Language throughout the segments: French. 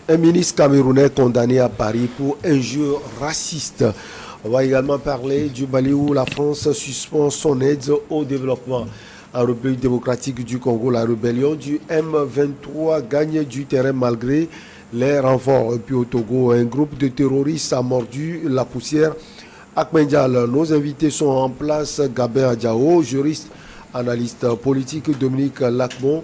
Un ministre camerounais condamné à Paris pour injure raciste. On va également parler du Mali où la France suspend son aide au développement. En République démocratique du Congo, la rébellion du M23 gagne du terrain malgré les renforts. Et puis au Togo, un groupe de terroristes a mordu la poussière à Kmendial. Nos invités sont en place. Gabin Adjao, juriste, analyste politique. Dominique Lacmon,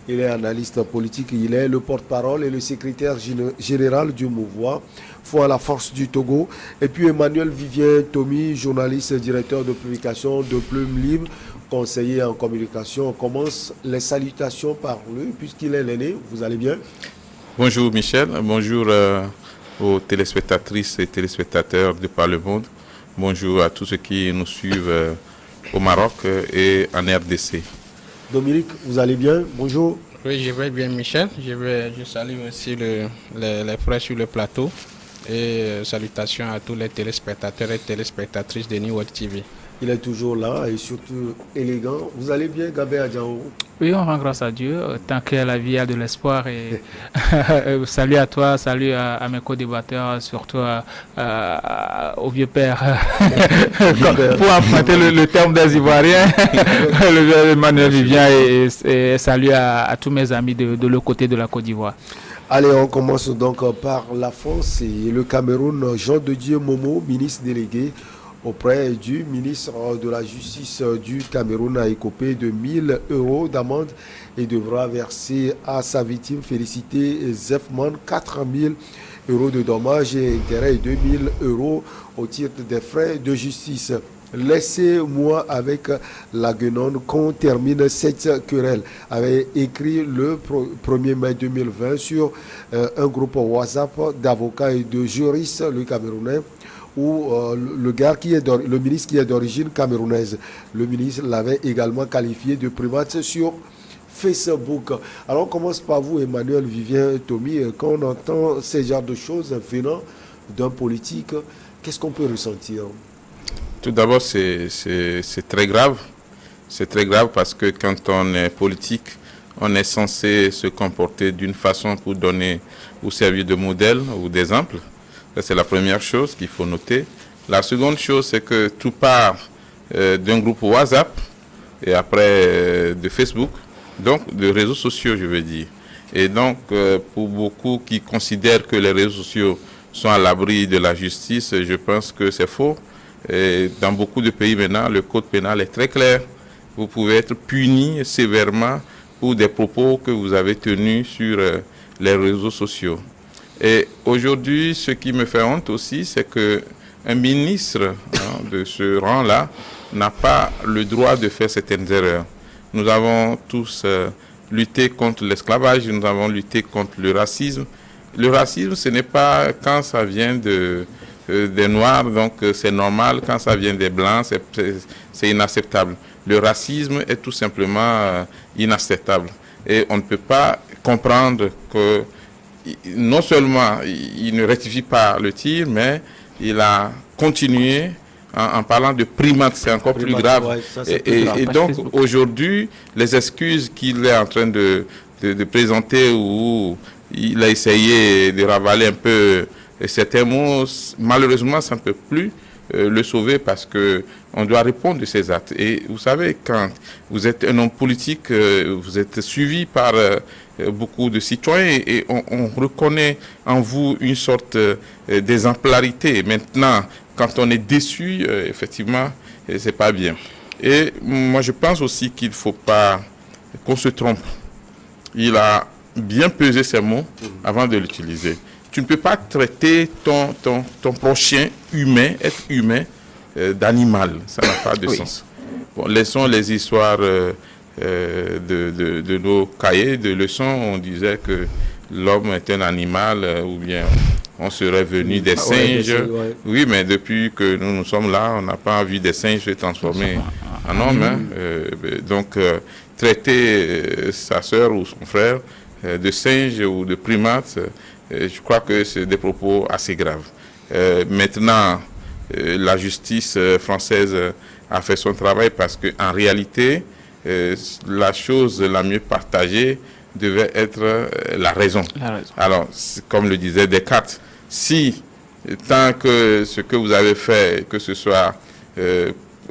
il est analyste politique. Il est le porte-parole et le secrétaire général du mouvement Foi à la force du Togo. Et puis Emmanuel Vivien Tomi, journaliste, directeur de publication de Plume Libre, conseiller en communication. On commence les salutations par lui, puisqu'il est l'aîné. Vous allez bien? Bonjour Michel, bonjour aux téléspectatrices et téléspectateurs de par le monde. Bonjour à tous ceux qui nous suivent au Maroc et en RDC. Dominique, vous allez bien? Bonjour. Oui, je vais bien Michel. Je salue aussi les frères sur le plateau et salutations à tous les téléspectateurs et téléspectatrices de New World TV. Il est toujours là et surtout élégant. Vous allez bien, Gabé Adjao? Oui, on rend grâce à Dieu. Tant que la vie a de l'espoir. Et salut à toi, salut à mes co-débatteurs, surtout au vieux père. Pour emprunter le terme des Ivoiriens, le vieux Emmanuel Vivien, et salut à tous mes amis de l'autre côté de la Côte d'Ivoire. Allez, on commence donc par la France et le Cameroun. Jean de Dieu Momo, ministre délégué auprès du ministre de la Justice du Cameroun, a écopé de 1000 € d'amende et devra verser à sa victime Félicité Zefman 4000 € de dommages et intérêts et 2000 € au titre des frais de justice. Laissez-moi avec la guenonne qu'on termine cette querelle, avait écrit le 1er mai 2020 sur un groupe WhatsApp d'avocats et de juristes, le Camerounais, où le ministre qui est d'origine camerounaise. Le ministre l'avait également qualifié de primate sur Facebook. Alors on commence par vous, Emmanuel Vivien Tomi. Quand on entend ces genres de choses venant d'un politique, qu'est-ce qu'on peut ressentir? Tout d'abord, c'est très grave. C'est très grave parce que quand on est politique, on est censé se comporter d'une façon pour donner ou servir de modèle ou d'exemple. C'est la première chose qu'il faut noter. La seconde chose, c'est que tout part d'un groupe WhatsApp et après de Facebook, donc de réseaux sociaux, je veux dire. Et donc, pour beaucoup qui considèrent que les réseaux sociaux sont à l'abri de la justice, je pense que c'est faux. Et dans beaucoup de pays maintenant, le code pénal est très clair. Vous pouvez être puni sévèrement pour des propos que vous avez tenus sur les réseaux sociaux. Et aujourd'hui, ce qui me fait honte aussi, c'est qu'un ministre de ce rang-là n'a pas le droit de faire certaines erreurs. Nous avons tous lutté contre l'esclavage, nous avons lutté contre le racisme. Le racisme, ce n'est pas quand ça vient des Noirs, donc c'est normal. Quand ça vient des Blancs, c'est inacceptable. Le racisme est tout simplement inacceptable. Et on ne peut pas comprendre que non seulement il ne rectifie pas le tir, mais il a continué en parlant de primates, c'est encore plus grave. Ouais, ça, et donc aujourd'hui, les excuses qu'il est en train de présenter, où il a essayé de ravaler un peu certains mots, malheureusement ça ne peut plus le sauver parce que on doit répondre de ses actes. Et vous savez, quand vous êtes un homme politique, vous êtes suivi par beaucoup de citoyens et on reconnaît en vous une sorte d'exemplarité. Maintenant, quand on est déçu, effectivement, c'est pas bien. Et moi, je pense aussi qu'il ne faut pas qu'on se trompe. Il a bien pesé ses mots avant de l'utiliser. Tu ne peux pas traiter ton prochain humain, être humain, d'animal. Ça n'a pas de sens. Bon, laissons les histoires de nos cahiers de leçons. On disait que l'homme est un animal ou bien on serait venu des singes. Ouais. Oui, mais depuis que nous sommes là, on n'a pas vu des singes se transformer en homme. Hein. Donc, traiter sa sœur ou son frère de singe ou de primate, je crois que c'est des propos assez graves. Maintenant, la justice française a fait son travail parce qu'en réalité, la chose la mieux partagée, devait être la raison. Alors, comme le disait Descartes, si tant que ce que vous avez fait, que ce soit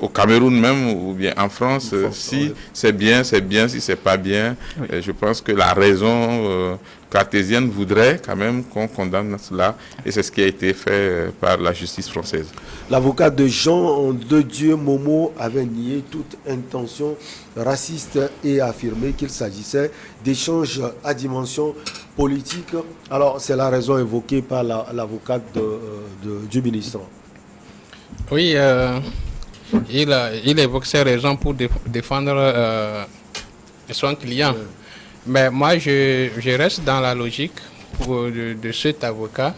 au Cameroun même ou bien en France, si c'est bien, c'est bien, si c'est pas bien, je pense que la raison cartésienne voudrait quand même qu'on condamne cela, et c'est ce qui a été fait par la justice française. L'avocat de Jean de Dieu Momo avait nié toute intention raciste et affirmé qu'il s'agissait d'échanges à dimension politique. Alors, c'est la raison évoquée par l'avocate du ministre. Oui, il évoque ces raisons pour défendre son client. Mais moi, je reste dans la logique de cet avocat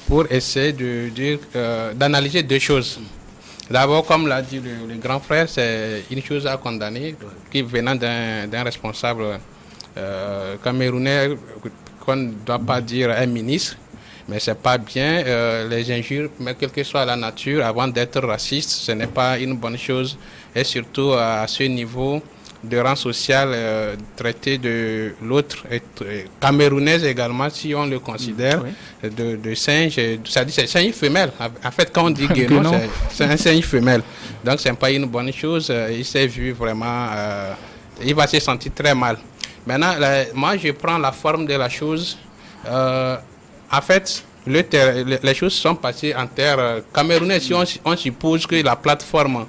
pour essayer d'analyser deux choses. D'abord, comme l'a dit le grand frère, c'est une chose à condamner qui venant d'un responsable camerounais, qu'on ne doit pas dire un ministre, mais c'est pas bien. Les injures, mais quelle que soit la nature, avant d'être raciste, ce n'est pas une bonne chose. Et surtout à ce niveau de rang social, traité de l'autre, camerounaise également, si on le considère, de singe, c'est-à-dire c'est singe femelle. En fait, quand on dit guénon, c'est un singe femelle. Donc, ce n'est pas une bonne chose. Il s'est vu vraiment, il va se sentir très mal. Maintenant, moi, je prends la forme de la chose. En fait, les choses sont passées en terre camerounaise. Si on suppose que la plateforme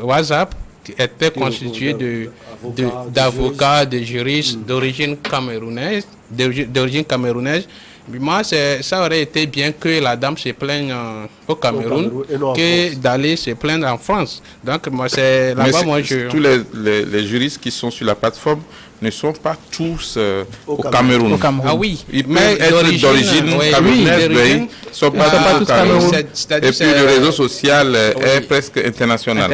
WhatsApp était constituée d'avocats, de juristes d'origine camerounaise, moi, ça aurait été bien que la dame se plaigne au Cameroun que d'aller se plaindre en France. Donc, moi, c'est là-bas, tous les juristes qui sont sur la plateforme ne sont pas tous au Cameroun. Ah oui, ils peuvent être d'origine camerounaise, mais ils ne sont pas tous au Cameroun. Et puis le réseau social est presque international.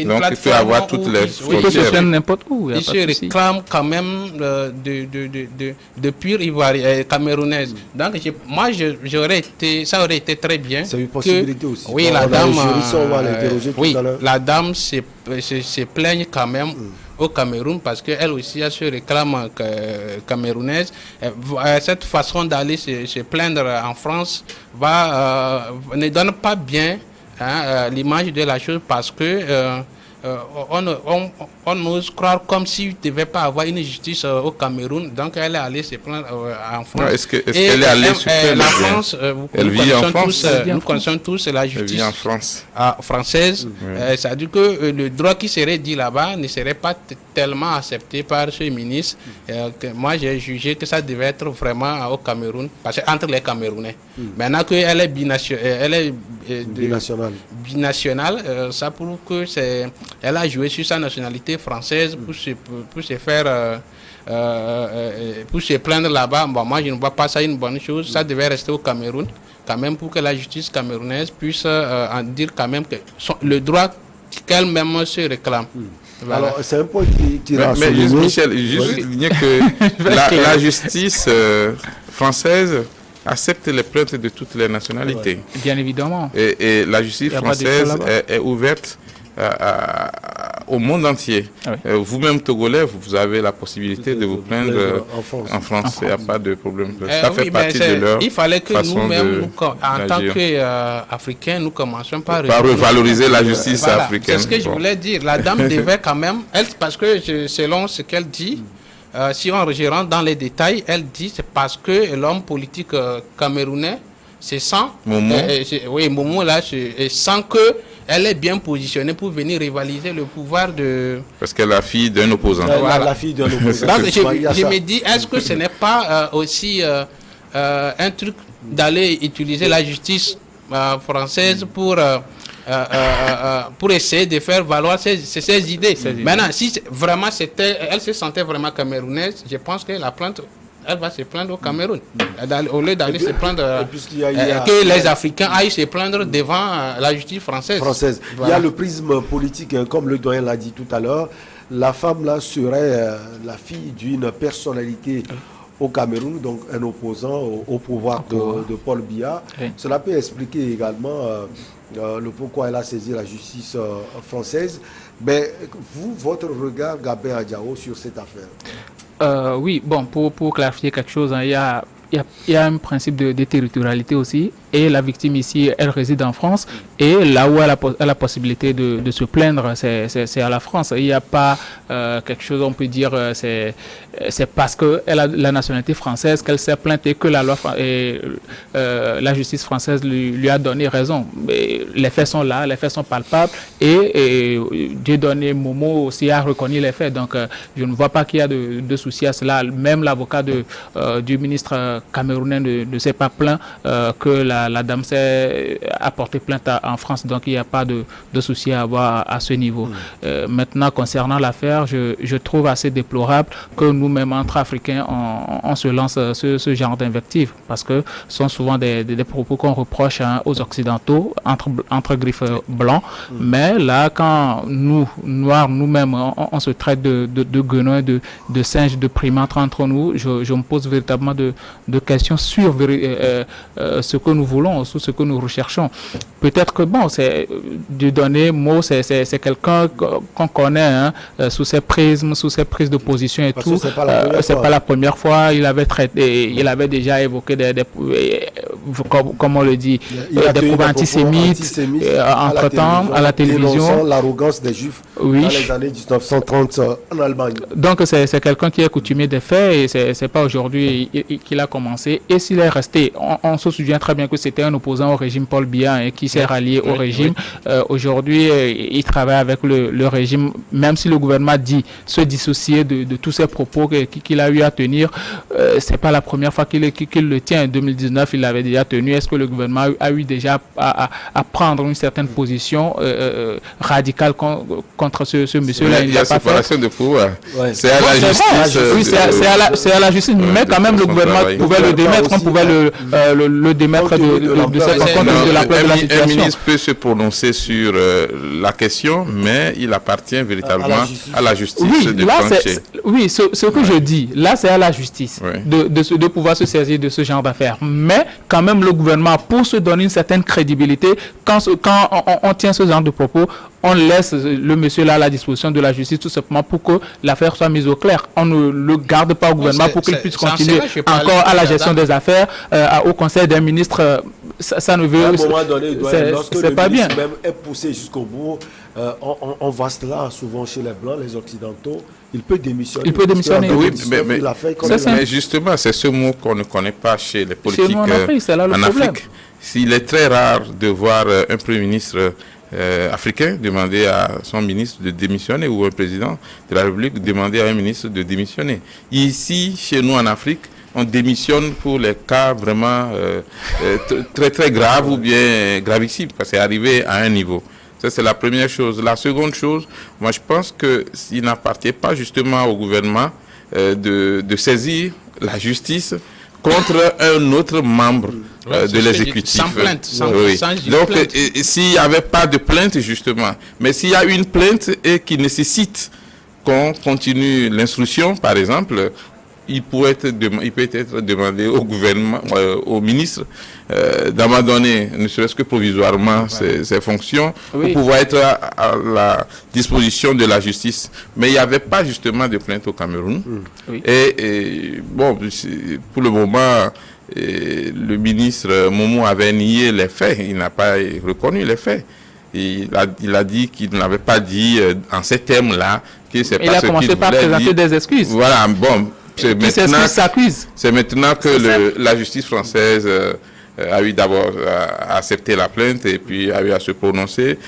Donc il peut avoir toutes les frontières. N'importe où. Ils se réclament quand même de pure ivoirienne camerounaise. Donc moi, ça aurait été très bien. C'est une possibilité aussi. Oui, la dame se plaigne quand même au Cameroun, parce qu'elle aussi a se réclame camerounaise. Cette façon d'aller se plaindre en France ne donne pas bien l'image de la chose, parce que on ose croire comme s'il ne devait pas avoir une justice au Cameroun. Donc elle est allée se plaindre en France. Est-ce qu'elle est allée se plaindre? La France, nous connaissons tous la justice française. Ça dit que le droit qui serait dit là-bas ne serait pas tellement accepté par ce ministre. Moi, j'ai jugé que ça devait être vraiment au Cameroun, parce que entre les Camerounais. Maintenant qu'elle est binationale, ça prouve que elle a joué sur sa nationalité française pour se plaindre là-bas. Bon, moi, je ne vois pas ça une bonne chose. Ça devait rester au Cameroun, quand même, pour que la justice camerounaise puisse en dire quand même que le droit qu'elle-même se réclame. Voilà. Alors, c'est un point qui mais juste, Michel, juste souligner que la justice française accepte les plaintes de toutes les nationalités. Bien évidemment. Et la justice française est ouverte au monde entier. Vous-même, Togolais, vous avez la possibilité de vous plaindre en France. Il n'y a pas de problème. Ça fait partie de leur Il fallait que nous-mêmes, en tant qu'Africains, nous commencions par revaloriser la justice africaine. C'est ce que je voulais dire. La dame devait quand même, parce que selon ce qu'elle dit, si on rentre dans les détails, elle dit c'est parce que l'homme politique camerounais se sent Momo là, sent que elle est bien positionnée pour venir rivaliser le pouvoir de... Parce qu'elle est la fille d'un opposant. La fille d'un opposant. Donc, je me dis, est-ce que ce n'est pas aussi un truc d'aller utiliser la justice française pour essayer de faire valoir ses idées. Maintenant, si vraiment elle se sentait vraiment camerounaise, je pense que la plainte, elle va se plaindre au Cameroun. Au lieu d'aller se plaindre, que les Africains aillent se plaindre devant la justice française. Voilà. Il y a le prisme politique, comme le doyen l'a dit tout à l'heure. La femme là serait la fille d'une personnalité au Cameroun, donc un opposant au pouvoir de Paul Biya. Cela peut expliquer également le pourquoi elle a saisi la justice française. Mais vous, votre regard, Gabin Adjao, sur cette affaire? Oui, bon, pour clarifier quelque chose, hein, il y a un principe de territorialité aussi. Et la victime ici, elle réside en France. Et là où elle a la possibilité de se plaindre, c'est à la France. Il n'y a pas quelque chose, on peut dire, c'est parce qu'elle a la nationalité française qu'elle s'est plainte et que la justice française lui a donné raison. Mais les faits sont là, les faits sont palpables. Et Dieudonné Momo aussi a reconnu les faits. Donc, je ne vois pas qu'il y a de souci à cela. Même l'avocat du ministre camerounais ne s'est pas plaint que la dame s'est apporté plainte en France, donc il n'y a pas de souci à avoir à ce niveau. Maintenant, concernant l'affaire, je trouve assez déplorable que nous-mêmes, entre Africains, on se lance ce genre d'invectives, parce que ce sont souvent des propos qu'on reproche aux Occidentaux, entre griffes blancs, mais là, quand nous, Noirs, nous-mêmes, on se traite de guenons, de singes, de primates entre nous, je me pose véritablement de questions sur ce que nous voulons, sur ce que nous recherchons. Peut-être que bon, c'est Dieudonné Mo, c'est quelqu'un qu'on connaît hein, sous ses prismes, sous ses prises de position et tout. C'est pas la première fois. Il avait déjà évoqué comme on le dit, des propos antisémites entre-temps à la télévision. L'arrogance des Juifs dans les années 1930 en Allemagne. Donc c'est quelqu'un qui est coutumier des faits et c'est pas aujourd'hui qu'il a commencé. Et s'il est resté, on se souvient très bien que c'était un opposant au régime Paul Biya et qui s'est rallié au régime. Aujourd'hui, il travaille avec le régime, même si le gouvernement dit se dissocier de tous ces propos qu'il a eu à tenir. C'est pas la première fois qu'il le tient. En 2019, il l'avait déjà tenu. Est-ce que le gouvernement a eu déjà à prendre une certaine position radicale contre ce monsieur-là? Il y a séparation de pouvoir. C'est à la justice. Oui, c'est à la justice, mais quand même le gouvernement pouvait le démettre. On pouvait le démettre de cette rencontre de la situation. Un ministre peut se prononcer sur la question, mais il appartient véritablement à la justice de trancher. Oui, ce que je dis, là, c'est à la justice de pouvoir se saisir de ce genre d'affaires. Mais quand même, le gouvernement, pour se donner une certaine crédibilité, quand on tient ce genre de propos, on laisse le monsieur là à la disposition de la justice tout simplement pour que l'affaire soit mise au clair. On ne le garde pas au gouvernement pour qu'il puisse continuer encore à la gestion des affaires, au conseil des ministres. Ça ne veut... À un moment donné, lorsque le pas bien. Même est poussé jusqu'au bout, on voit cela souvent chez les Blancs, les Occidentaux. Il peut démissionner. Il peut démissionner. Oui, mais justement, c'est ce mot qu'on ne connaît pas chez les politiques chez nous, en Afrique. C'est là le problème. Il est très rare de voir un Premier ministre africain demander à son ministre de démissionner ou un président de la République demander à un ministre de démissionner. Ici, chez nous en Afrique, on démissionne pour les cas vraiment très très graves ou bien gravissimes, parce que c'est arrivé à un niveau. Ça, c'est la première chose. La seconde chose, moi je pense qu'il n'appartient pas justement au gouvernement de saisir la justice contre un autre membre de l'exécutif. Sans plainte. Donc, s'il n'y avait pas de plainte, justement, mais s'il y a une plainte et qui nécessite qu'on continue l'instruction, par exemple, il peut être demandé au gouvernement, au ministre, d'abandonner, ne serait-ce que provisoirement, ses fonctions, pour pouvoir être à la disposition de la justice. Mais il n'y avait pas justement de plainte au Cameroun. Et bon, pour le moment, le ministre Momo avait nié les faits. Il n'a pas reconnu les faits. Il a dit qu'il n'avait pas dit en ces termes-là que c'est pas ce qu'il voulait dire. Il a commencé par présenter des excuses. Voilà, bon. C'est maintenant que la justice française a eu d'abord accepté la plainte et puis a eu à se prononcer,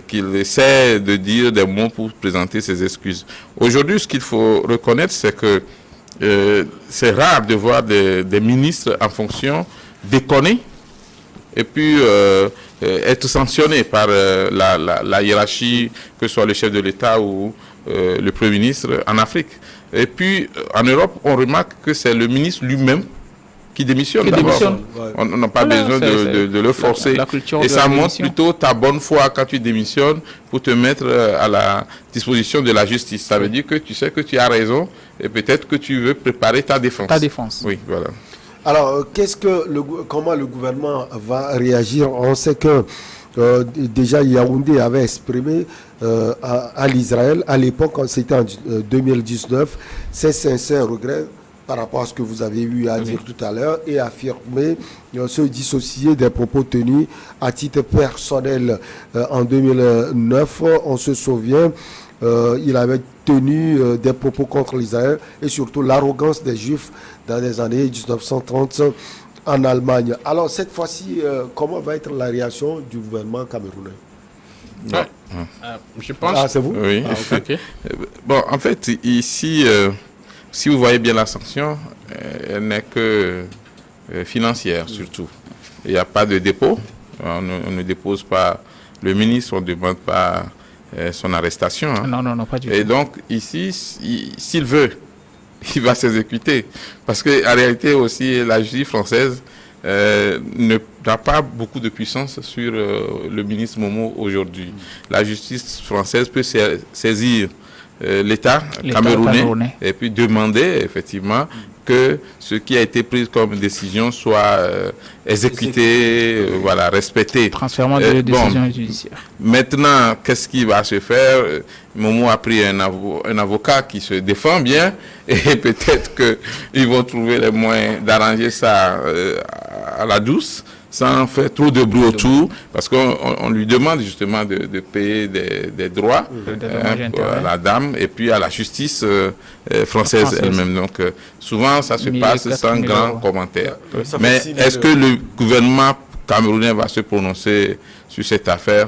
qu'il essaie de dire des mots pour présenter ses excuses. Aujourd'hui, ce qu'il faut reconnaître, c'est que c'est rare de voir des ministres en fonction déconner et puis être sanctionnés par la hiérarchie, que ce soit le chef de l'État ou le Premier ministre en Afrique. Et puis, en Europe, on remarque que c'est le ministre lui-même qui démissionne d'abord. On n'a pas besoin de le forcer. Et ça montre plutôt ta bonne foi quand tu démissionnes pour te mettre à la disposition de la justice. Ça veut dire que tu sais que tu as raison et peut-être que tu veux préparer ta défense. Ta défense. Oui, voilà. Alors, comment le gouvernement va réagir? On sait que déjà Yaoundé avait exprimé à l'Israël, à l'époque, c'était en 2019, ses sincères regrets par rapport à ce que vous avez eu à dire tout à l'heure et affirmer se dissocier des propos tenus à titre personnel en 2009. On se souvient, il avait tenu des propos contre l'Israël et surtout l'arrogance des Juifs dans les années 1930 en Allemagne. Alors cette fois-ci, comment va être la réaction du gouvernement camerounais? Je pense. Ah, c'est vous? Oui. Ah, okay. Bon, en fait, ici, si vous voyez bien la sanction, elle n'est que financière surtout. Il n'y a pas de dépôt. On ne dépose pas le ministre, on ne demande pas son arrestation. Hein. Non, pas du tout. Et donc, ici, s'il veut, il va s'exécuter. Parce qu'en réalité aussi, la justice française n'a pas beaucoup de puissance sur le ministre Momo aujourd'hui. La justice française peut saisir l'État camerounais et puis demander effectivement que ce qui a été pris comme décision soit exécuté, voilà, respecté. Transfèrement de décision judiciaire. Maintenant, qu'est-ce qui va se faire? Momo a pris un avocat qui se défend bien et peut-être qu'ils vont trouver les moyens d'arranger ça à la douce, sans faire trop de bruit autour, parce qu'on lui demande justement de payer des droits à la dame et puis à la justice française elle-même. Donc souvent ça se passe sans grand commentaire. Mais est-ce que le gouvernement camerounais va se prononcer sur cette affaire?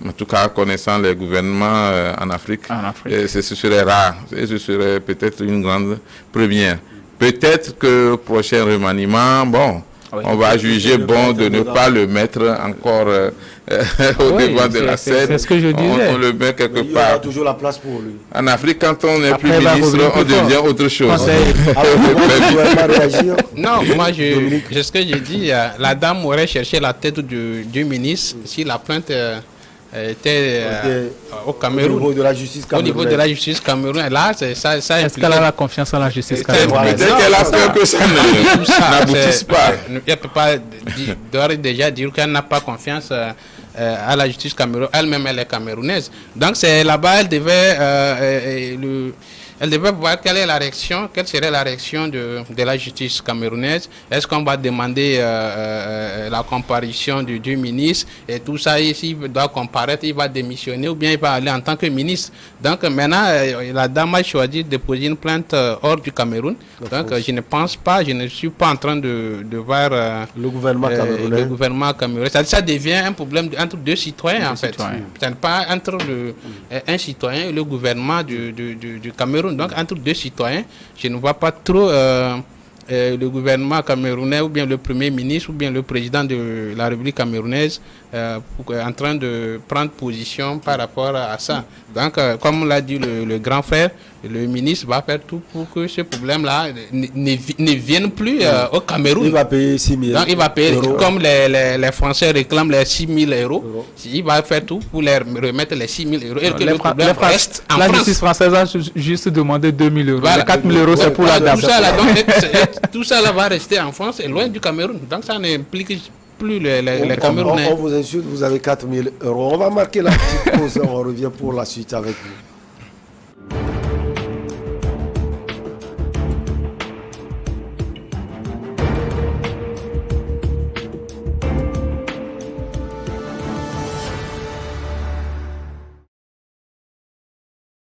En tout cas, connaissant les gouvernements en Afrique, ce serait rare et ce serait peut-être une grande première. Peut-être que prochain remaniement, on va juger bon de ne pas le mettre encore au devant de la scène. C'est ce que je disais. On le met quelque part. Il y aura toujours la place pour lui. En Afrique, quand on n'est plus ministre, on devient autre chose. Non, moi, c'est ce que j'ai dit. La dame aurait cherché la tête du ministre si la plainte était au Cameroun. Au niveau de la justice camerounaise. Au niveau de la justice camerounaise. Là, ça est-ce qu'elle a la confiance en la justice camerounaise? Dès qu'elle a peur que ça n'aboutisse pas. Elle ne peut pas déjà dire qu'elle n'a pas confiance à la justice camerounaise. Elle-même, elle est camerounaise. Donc, c'est là-bas, elle devait voir quelle serait la réaction de la justice camerounaise. Est-ce qu'on va demander la comparution du ministre et tout ça, et s'il doit comparaître, il va démissionner ou bien il va aller en tant que ministre. Donc maintenant, la dame a choisi de déposer une plainte hors du Cameroun. Donc je ne pense pas, je ne suis pas en train de voir le gouvernement camerounais. Ça devient un problème entre deux citoyens en fait. Ce n'est pas entre un citoyen et le gouvernement du Cameroun. Donc, entre deux citoyens, je ne vois pas trop le gouvernement camerounais ou bien le Premier ministre ou bien le président de la République camerounaise en train de prendre position par rapport à ça. Donc, comme l'a dit le grand frère, le ministre va faire tout pour que ce problème-là ne vienne plus au Cameroun. Il va payer 6 000 Donc, il va payer, comme les Français réclament les 6 000 euros, il va faire tout pour les remettre les 6 000 euros. Et que le problème reste en France. La justice française a juste demandé 2 000 euros. Voilà. Les 4 000 euros, c'est pour la dame. Tout ça là va rester en France et loin du Cameroun. Donc, ça n'implique plus les Camerounais. On vous insulte, vous avez 4 000 euros. On va marquer la petite pause, on revient pour la suite avec vous.